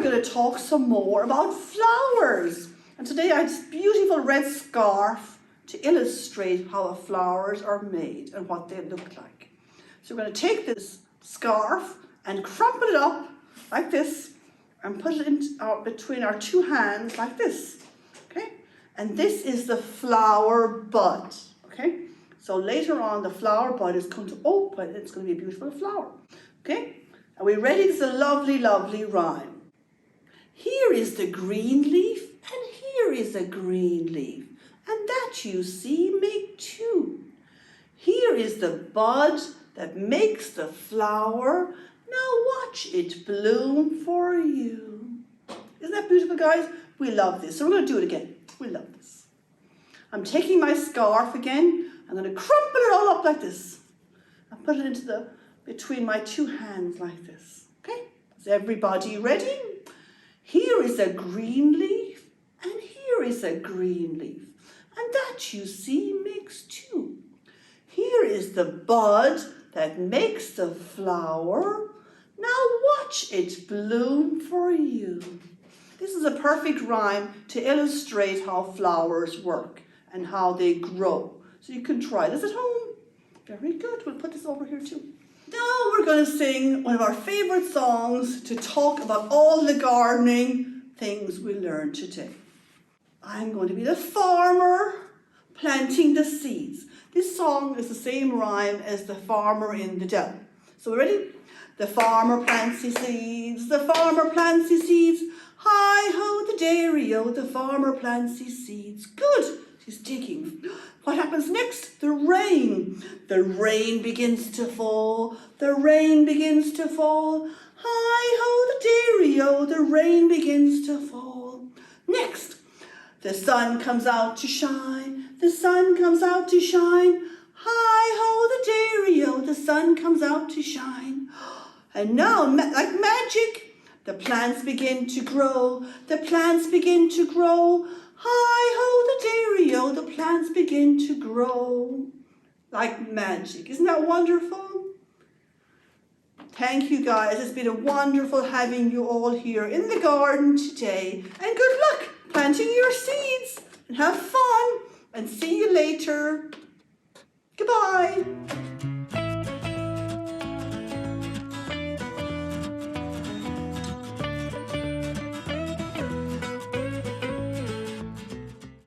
going to talk some more about flowers. And today I have this beautiful red scarf to illustrate how the flowers are made and what they look like. So we're going to take this scarf and crumple it up like this and put it in between our two hands like this. Okay? And this is the flower bud. Okay? So later on the flower bud is going to open. It's going to be a beautiful flower. Okay? Are we ready? This is a lovely, lovely rhyme. Here is the green leaf, and here is a green leaf, and that you see make two. Here is the bud that makes the flower. Now watch it bloom for you. Isn't that beautiful, guys? We love this. So we're going to do it again. We love this. I'm taking my scarf again. I'm going to crumple it all up like this. And put it into between my two hands like this. Okay? Is everybody ready? Here is a green leaf, and here is a green leaf, and that you see makes two. Here is the bud that makes the flower. Now watch it bloom for you. This is a perfect rhyme to illustrate how flowers work and how they grow. So you can try this at home. Very good. We'll put this over here too. Now we're going to sing one of our favorite songs to talk about all the gardening things we learned today. I'm going to be the farmer planting the seeds. This song is the same rhyme as the farmer in the dell. So we're ready? The farmer plants his seeds, the farmer plants his seeds. Hi-ho the dairy-o, the farmer plants his seeds. Good, he's digging. What happens next? The rain. The rain begins to fall. The rain begins to fall. Hi-ho the dairy-o, the rain begins to fall. Next, the sun comes out to shine. The sun comes out to shine. Hi-ho the dairy-o, the sun comes out to shine. And now, like magic, the plants begin to grow. The plants begin to grow. Hi-ho the dairy-o, the plants begin to grow. Like magic. Isn't that wonderful? Thank you, guys. It's been wonderful having you all here in the garden today. And good luck planting your seeds. And have fun. And see you later. Goodbye.